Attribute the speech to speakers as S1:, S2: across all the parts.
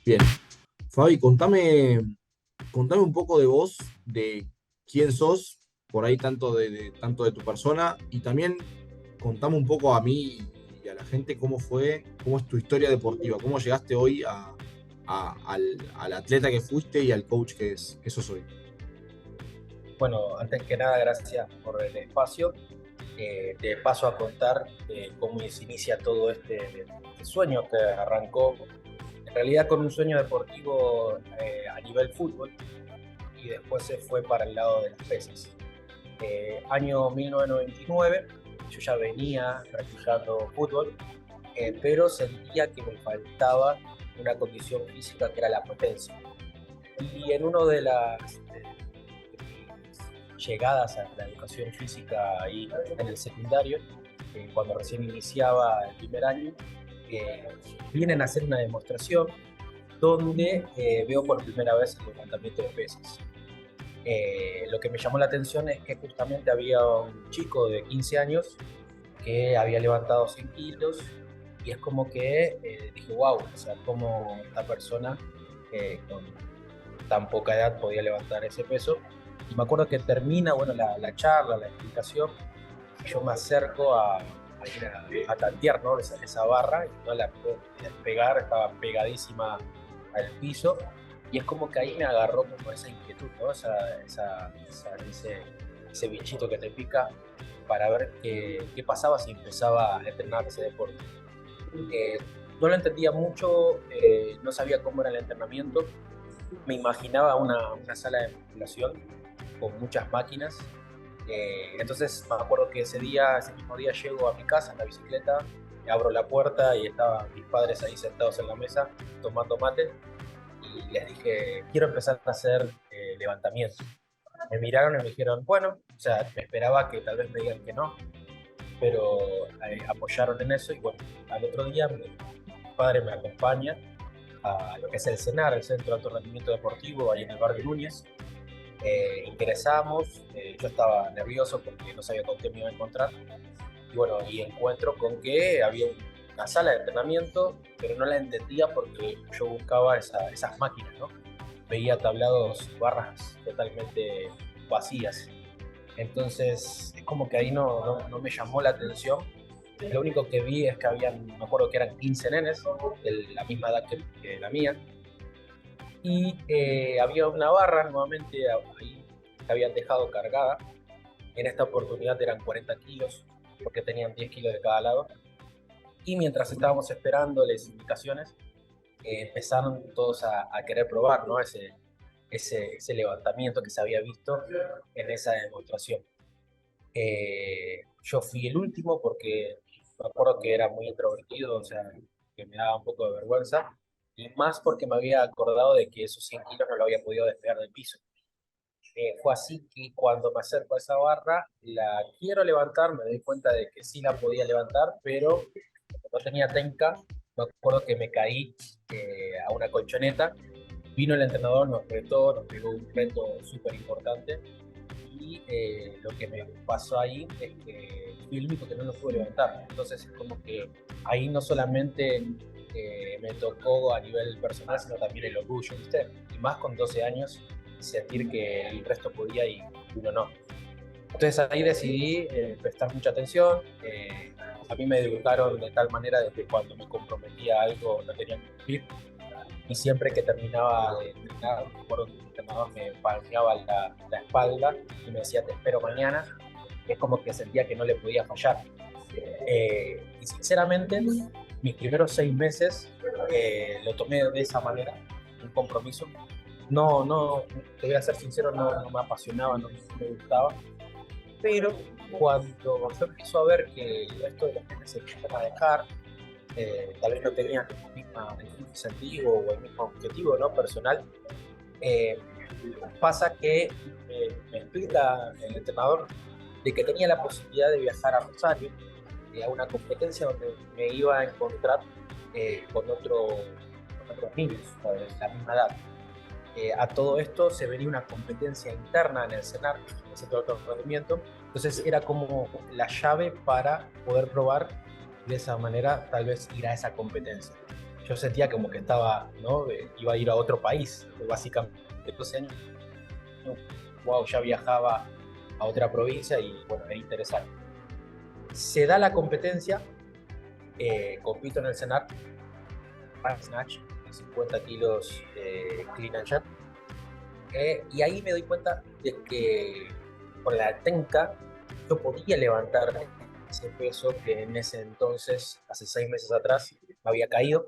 S1: Bien. Fabi, contame un poco de vos, de quién sos, por ahí tanto de tu persona, y también contame un poco a mí y a la gente cómo es tu historia deportiva, cómo llegaste hoy al atleta que fuiste y al coach que sos hoy.
S2: Bueno, antes que nada, gracias por el espacio. Te paso a contar cómo se inicia todo este sueño que arrancó en realidad con un sueño deportivo a nivel fútbol y después se fue para el lado de las pesas. Año 1999, yo ya venía practicando fútbol, pero sentía que me faltaba una condición física que era la potencia. Y en uno de mis llegadas a la educación física ahí en el secundario, cuando recién iniciaba el primer año, eh, vienen a hacer una demostración donde veo por primera vez el levantamiento de pesas. Lo que me llamó la atención es que justamente había un chico de 15 años que había levantado 100 kilos y es como que dije, wow, o sea, cómo esta persona con tan poca edad podía levantar ese peso. Y me acuerdo que termina, bueno, la charla, la explicación, y yo me acerco a ir a tantear, ¿no? Esa barra, y no la puedo despegar, estaba pegadísima al piso, y es como que ahí me agarró como esa inquietud, ¿no? Ese bichito que te pica para ver qué pasaba si empezaba a entrenar ese deporte. Eh, no lo entendía mucho, no sabía cómo era el entrenamiento, me imaginaba una sala de musculación con muchas máquinas. Entonces me acuerdo que ese mismo día llego a mi casa en la bicicleta, abro la puerta y estaban mis padres ahí sentados en la mesa tomando mate y les dije, quiero empezar a hacer levantamiento. Me miraron y me dijeron, bueno, o sea, me esperaba que tal vez me digan que no, pero apoyaron en eso y bueno, al otro día mi padre me acompaña a lo que es el CENAR, el Centro de Alto Rendimiento Deportivo, ahí en el barrio Núñez. Ingresamos, yo estaba nervioso porque no sabía con qué me iba a encontrar. Y bueno, y encuentro con que había una sala de entrenamiento, pero no la entendía porque yo buscaba esas máquinas, ¿no? Veía tablados, barras totalmente vacías. Entonces, es como que ahí no me llamó la atención. Lo único que vi es que habían, me acuerdo que eran 15 nenes de la misma edad que la mía, y había una barra nuevamente ahí que habían dejado cargada. En esta oportunidad eran 40 kilos, porque tenían 10 kilos de cada lado. Y mientras estábamos esperando las indicaciones, empezaron todos a querer probar, ¿no? Ese levantamiento que se había visto en esa demostración. Yo fui el último porque me acuerdo que era muy introvertido, o sea, que me daba un poco de vergüenza, y más porque me había acordado de que esos 100 kilos no lo había podido despegar del piso. Fue así que cuando me acerco a esa barra, la quiero levantar, me doy cuenta de que sí la podía levantar, pero no tenía técnica. Me acuerdo que me caí a una colchoneta, vino el entrenador, nos retó, nos pegó un reto súper importante y lo que me pasó ahí es que fui el único que no lo pude levantar. Entonces es como que ahí no solamente me tocó a nivel personal, sino también el orgullo, ¿viste? Y más con 12 años, sentir que el resto podía y uno no. Entonces ahí decidí prestar mucha atención. A mí me educaron de tal manera de que cuando me comprometía a algo no tenía que cumplir. Y siempre que terminaba de entrenar, recuerdo que el entrenador me palmeaba la espalda y me decía, te espero mañana. Es como que sentía que no le podía fallar. Y sinceramente, mis primeros 6 meses lo tomé de esa manera, un compromiso. No, te voy a ser sincero, no me apasionaba, no me gustaba, pero cuando yo empiezo a ver que el resto de los que se empiezan a dejar, tal vez no tenían el mismo incentivo o el mismo objetivo, ¿no? Personal, eh, pasa que me explica el entrenador de que tenía la posibilidad de viajar a Rosario, a una competencia donde me iba a encontrar con otros niños de la misma edad. A todo esto se venía una competencia interna en el CENAR, en el Centro de Alto Rendimiento, entonces era como la llave para poder probar de esa manera, tal vez ir a esa competencia. yo sentía como que estaba, ¿no? Iba a ir a otro país, básicamente. 12 años, wow, ya viajaba a otra provincia y bueno, era interesante. Se da la competencia, compito en el Senat, Snatch, 50 kilos clean and jerk, y ahí me doy cuenta de que con la técnica yo podía levantar ese peso que en ese entonces, hace 6 meses atrás, me había caído.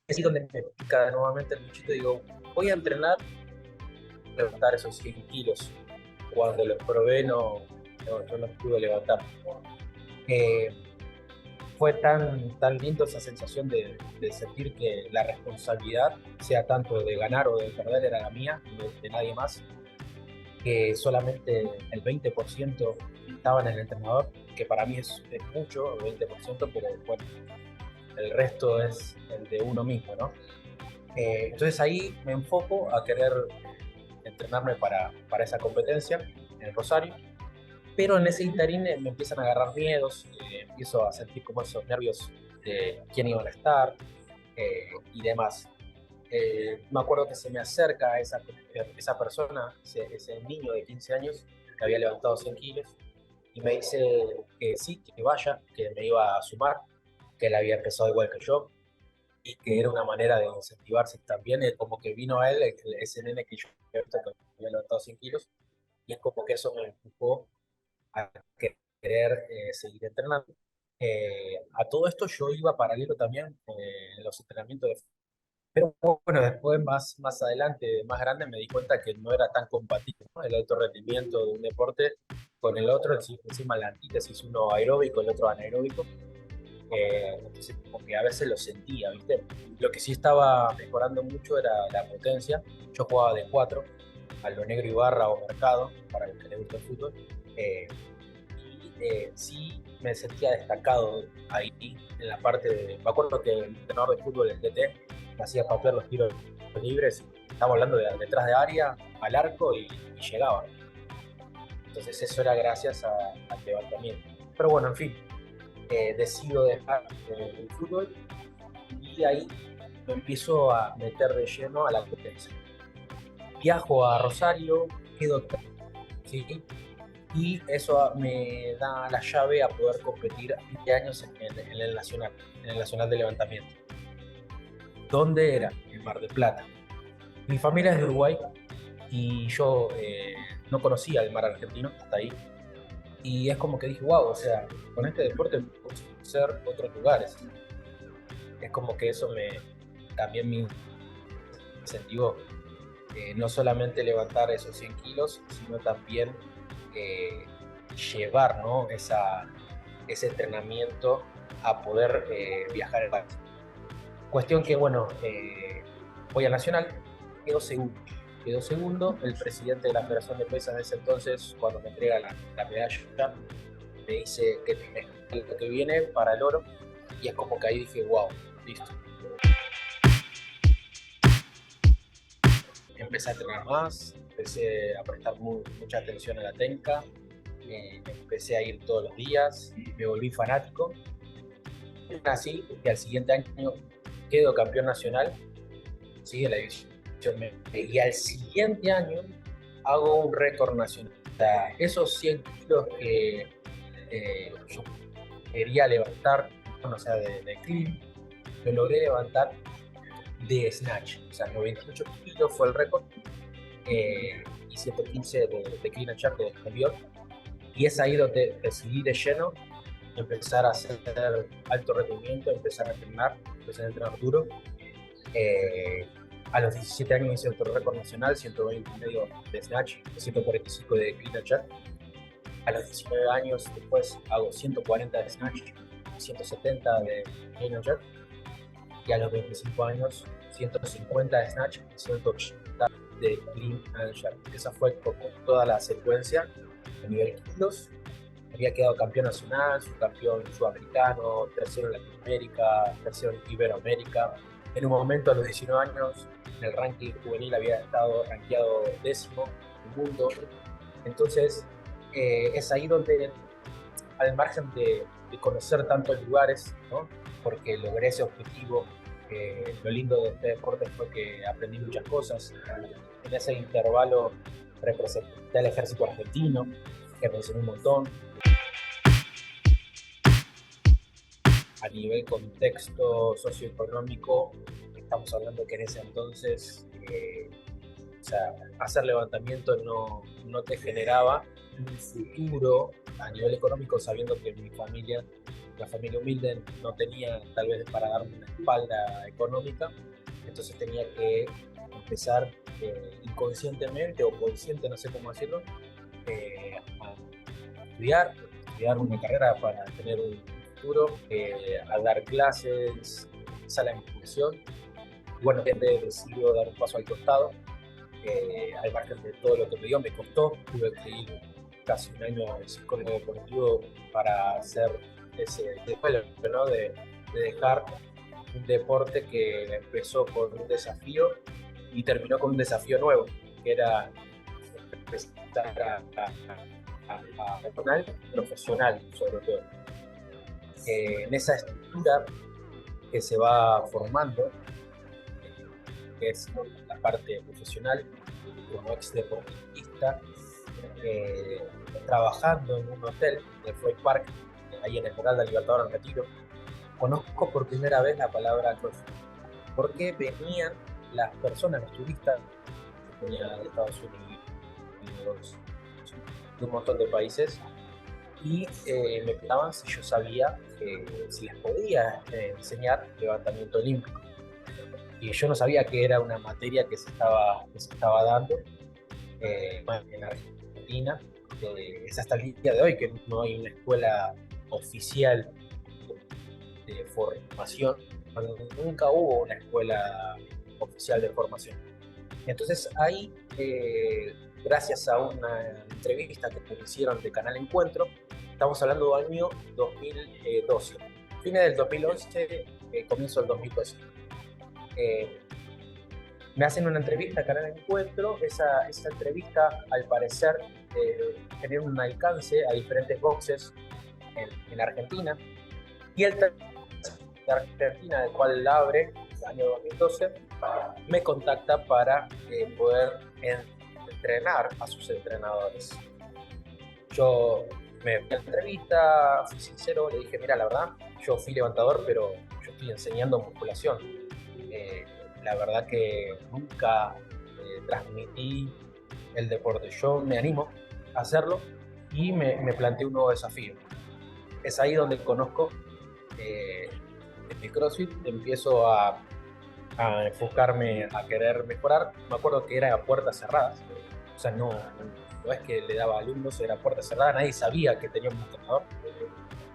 S2: Es ahí donde me pica nuevamente el bichito y digo, voy a entrenar, levantar esos 100 kilos. Cuando los probé yo no pude levantar. Eh, Fue tan lindo esa sensación de sentir que la responsabilidad, sea tanto de ganar o de perder, era la mía, de nadie más, que solamente el 20% estaba en el entrenador, que para mí es mucho, el 20%, pero bueno, el resto es el de uno mismo, ¿no? Entonces ahí me enfoco a querer entrenarme para esa competencia en el Rosario, pero en ese interín me empiezan a agarrar miedos, empiezo a sentir como esos nervios de quién iban a estar y demás. Me acuerdo que se me acerca esa persona, ese niño de 15 años que había levantado 100 kilos y me dice que sí, que vaya, que me iba a sumar, que él había empezado igual que yo y que era una manera de incentivarse también, como que vino a él, ese nene que yo había levantado 100 kilos, y es como que eso me empujó a querer seguir entrenando. A todo esto yo iba paralelo también en los entrenamientos de... Pero bueno, después más adelante, más grande, me di cuenta que no era tan compatible, ¿no? El alto rendimiento de un deporte con el otro, encima la antítesis, uno aeróbico, el otro anaeróbico. Entonces como que a veces lo sentía, ¿viste? Lo que sí estaba mejorando mucho era la potencia. Yo jugaba de 4 a lo negro Ibarra o Mercado, para el que le gusta el fútbol. Eh, sí me sentía destacado ahí en la parte de... Me acuerdo que el entrenador de fútbol, el DT, me hacía patear los tiros libres. Estamos hablando de detrás de área, al arco y llegaba. Entonces eso era gracias al levantamiento. Pero bueno, en fin, decido dejar el fútbol y ahí me empiezo a meter de lleno a la competencia. Viajo a Rosario, quedo, ¿sí? Y eso me da la llave a poder competir 20 años en el Nacional de Levantamiento. ¿Dónde era? En Mar del Plata. Mi familia es de Uruguay y yo no conocía el mar argentino hasta ahí. Y es como que dije, wow, o sea, con este deporte puedo conocer otros lugares. Es como que eso también me incentivó. No solamente levantar esos 100 kilos, sino también eh, llevar, ¿no? Ese entrenamiento a poder viajar al país. Cuestión que, bueno, voy a Nacional, quedó segundo. Quedó segundo, el presidente de la Federación de Pesas de ese entonces, cuando me entrega la medalla, me dice que lo que viene para el oro, y es como que ahí dije, wow, listo. Empecé a entrenar más, empecé a prestar mucha atención a la técnica, empecé a ir todos los días, me volví fanático. Así que al siguiente año quedo campeón nacional, sigue la división, y al siguiente año hago un récord nacional. O sea, esos 100 kilos que yo quería levantar, o sea, de clean, lo logré levantar de snatch. O sea, 98 kilos fue el récord, y 115 de clean and jerk de exterior. Y es ahí donde decidí de lleno empezar a hacer alto rendimiento, empezar a entrenar duro. Eh, a los 17 años hice otro récord nacional, 120 y medio de snatch, 145 de clean and jerk. A los 19 años después hago 140 de snatch, 170 de clean and jerk. Y a los 25 años 150 de snatch, 180 de clean and jerk. Esa fue como toda la secuencia a nivel kilos. Había quedado campeón nacional, subcampeón sudamericano, tercero en Latinoamérica, tercero en Iberoamérica. En un momento, a los 19 años, en el ranking juvenil había estado rankeado 10º en el mundo. Entonces, es ahí donde, al margen de conocer tantos lugares, ¿no? Porque logré ese objetivo Lo lindo de este deporte fue que aprendí muchas cosas. En ese intervalo representé al ejército argentino, que me enseñó un montón. A nivel contexto socioeconómico, estamos hablando que en ese entonces, o sea, hacer levantamiento no te generaba un futuro a nivel económico, sabiendo que mi familia, la familia humilde, no tenía tal vez para darme una espalda económica, entonces tenía que empezar inconscientemente o consciente, no sé cómo decirlo, a estudiar una carrera para tener un futuro, a dar clases, a la inclusión. Bueno, decidió dar un paso al costado, al margen de todo lo que me dio, me costó, tuve que ir casi un año de psicólogo deportivo para hacer ese después, ¿no? De dejar un deporte que empezó con un desafío y terminó con un desafío nuevo, que era empezar a profesional, sobre todo. En esa estructura que se va formando, que es la parte profesional, como ex deportista, eh, trabajando en un hotel de Freud Park, ahí en el Esmeralda Libertador en Retiro, conozco por primera vez la palabra CrossFit, porque venían las personas, los turistas, que venían de Estados Unidos, de un montón de países, y me preguntaban si yo sabía, si les podía enseñar levantamiento olímpico. Y yo no sabía que era una materia que se estaba dando en Argentina. Es hasta el día de hoy que no hay una escuela oficial de formación. Nunca hubo una escuela oficial de formación. Entonces ahí, gracias a una entrevista que me hicieron de Canal Encuentro, estamos hablando del año 2012, fines del 2011, comienzo del 2012. Me hacen una entrevista a Canal Encuentro. Esa entrevista, al parecer, tenía un alcance a diferentes boxes en Argentina, y el de Argentina, del cual la abre el año 2012, me contacta para poder entrenar a sus entrenadores. Yo me fui a la entrevista, fui sincero, le dije, mira, la verdad, yo fui levantador, pero yo estoy enseñando musculación. La verdad que nunca transmití el deporte. Yo me animo a hacerlo y me planteé un nuevo desafío. Es ahí donde conozco el CrossFit, empiezo a enfocarme a querer mejorar. Me acuerdo que era a puertas cerradas, o sea, no es que le daba alumnos, era puerta cerrada, nadie sabía que tenía un entrenador.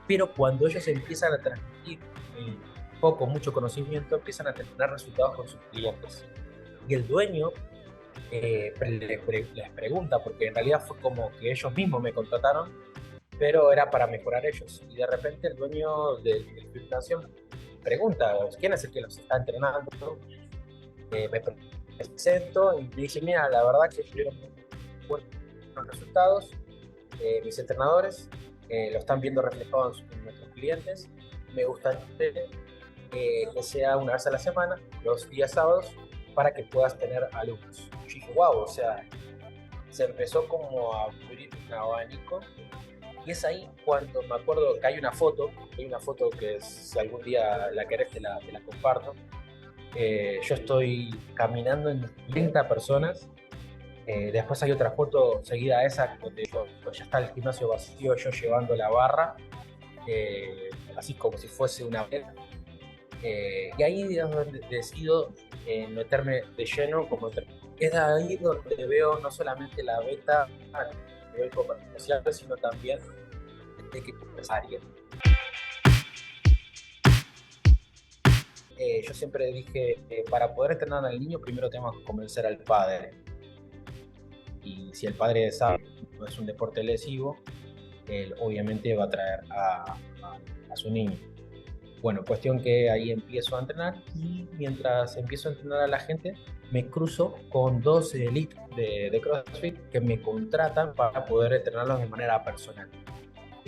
S2: Pero cuando ellos empiezan a transmitir mucho conocimiento, empiezan a tener resultados con sus clientes. Y el dueño les pregunta, porque en realidad fue como que ellos mismos me contrataron, pero era para mejorar ellos. Y de repente el dueño del gimnasio pregunta, ¿quién es el que los está entrenando? Me presento y me dice, mira, la verdad que tuvieron buenos resultados, mis entrenadores lo están viendo reflejado en nuestros clientes, me gustaría que sea una vez a la semana, los días sábados, para que puedas tener alumnos. Yo dije, wow, o sea, se empezó como a abrir un abanico. Y es ahí cuando me acuerdo que hay una foto que si algún día la querés te la comparto. Yo estoy caminando en 30 personas. Después hay otra foto seguida a esa donde ya está el gimnasio vacío, yo llevando la barra, así como si fuese una vela. Y ahí es donde decido meterme de lleno como es ahí donde veo no solamente la beta a nivel comercial, sino también de que empresaria. Yo siempre dije, para poder entrenar al niño, primero tenemos que convencer al padre. Y si el padre sabe que no es un deporte lesivo, él obviamente va a traer a su niño. Bueno, cuestión que ahí empiezo a entrenar, y mientras empiezo a entrenar a la gente, me cruzo con dos elites de CrossFit que me contratan para poder entrenarlos de manera personal.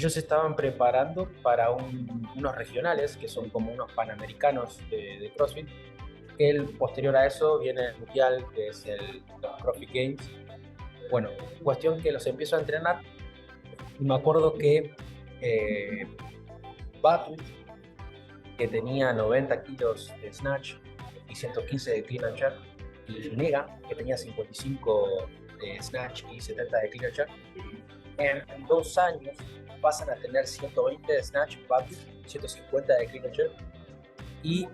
S2: ellos se estaban preparando para unos regionales, que son como unos panamericanos de CrossFit. El posterior a eso viene el mundial, que es los CrossFit Games. Bueno, cuestión que los empiezo a entrenar y me acuerdo que eh, Batu, que tenía 90 kilos de snatch y 115 de clean and jerk, y Nega, que tenía 55 de snatch y 70 de clean and jerk, en 2 años pasan a tener 120 de snatch, Batu, 150 de clean and jerk, y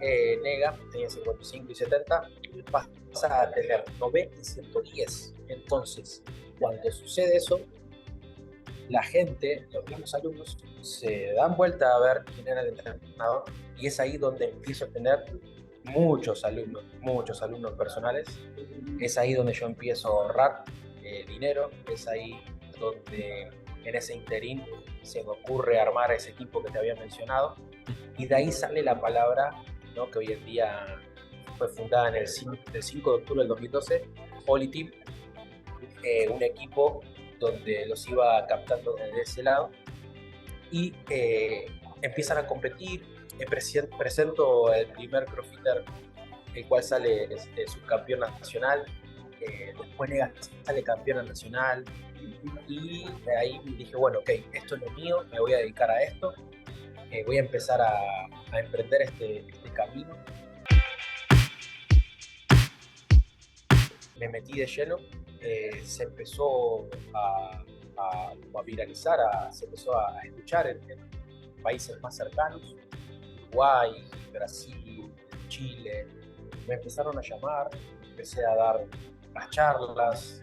S2: Nega tenía 55 y 70, pasa a tener 90 y 110. Entonces, cuando sucede eso, la gente, los mismos alumnos, se dan vuelta a ver quién era el entrenador, y es ahí donde empiezo a tener muchos alumnos personales. Es ahí donde yo empiezo a ahorrar dinero, es ahí donde en ese interín se me ocurre armar ese equipo que te había mencionado, y de ahí sale la palabra, ¿no?, que hoy en día fue fundada en el 5 de octubre del 2012, Holy Team, un equipo donde los iba captando desde ese lado, y empiezan a competir. Presento el primer crossfitter, el cual sale subcampeón nacional, después Nega sale campeona nacional, y de ahí dije, bueno, ok, esto es lo mío, me voy a dedicar a esto, voy a empezar a emprender este camino. Me metí de lleno, se empezó a viralizar, se empezó a escuchar en países más cercanos, Uruguay, Brasil, Chile. Me empezaron a llamar, empecé a dar las charlas,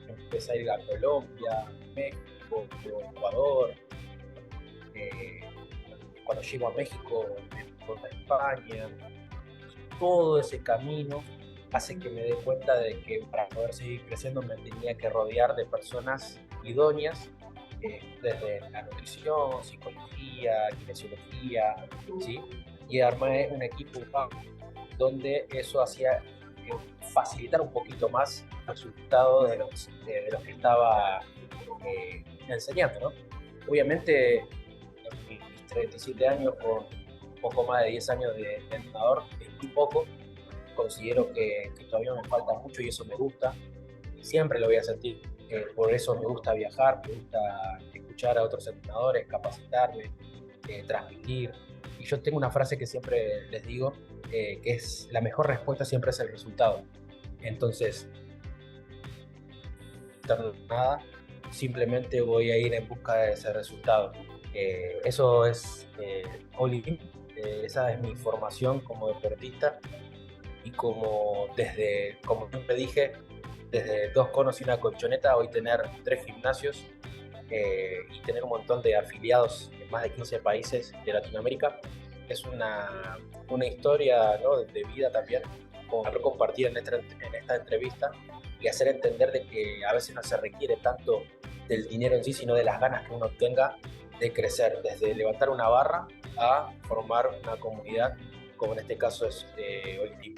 S2: empecé a ir a Colombia, México, Ecuador. Cuando llego a México me fui a España. Todo ese camino hace que me dé cuenta de que para poder seguir creciendo me tenía que rodear de personas idóneas, desde la nutrición, psicología, kinesiología, ¿sí? Y armé un equipo donde eso hacía facilitar un poquito más el resultado de los que estaba enseñando, ¿no? Obviamente, en mis 37 años, con un poco más de 10 años de entrenador, es muy poco. Considero que todavía me falta mucho y eso me gusta, y siempre lo voy a sentir. Por eso me gusta viajar, me gusta escuchar a otros entrenadores, capacitarme, transmitir. Y yo tengo una frase que siempre les digo, que es: la mejor respuesta siempre es el resultado. Entonces, nada, simplemente voy a ir en busca de ese resultado. Eso es Oli. Esa es mi formación como deportista, y como siempre dije, desde 2 conos y una colchoneta, hoy tener 3 gimnasios, y tener un montón de afiliados en más de 15 países de Latinoamérica, es una historia, ¿no?, de vida también, para compartir en esta entrevista, y hacer entender de que a veces no se requiere tanto del dinero en sí, sino de las ganas que uno tenga de crecer, desde levantar una barra a formar una comunidad, como en este caso es Holy Team.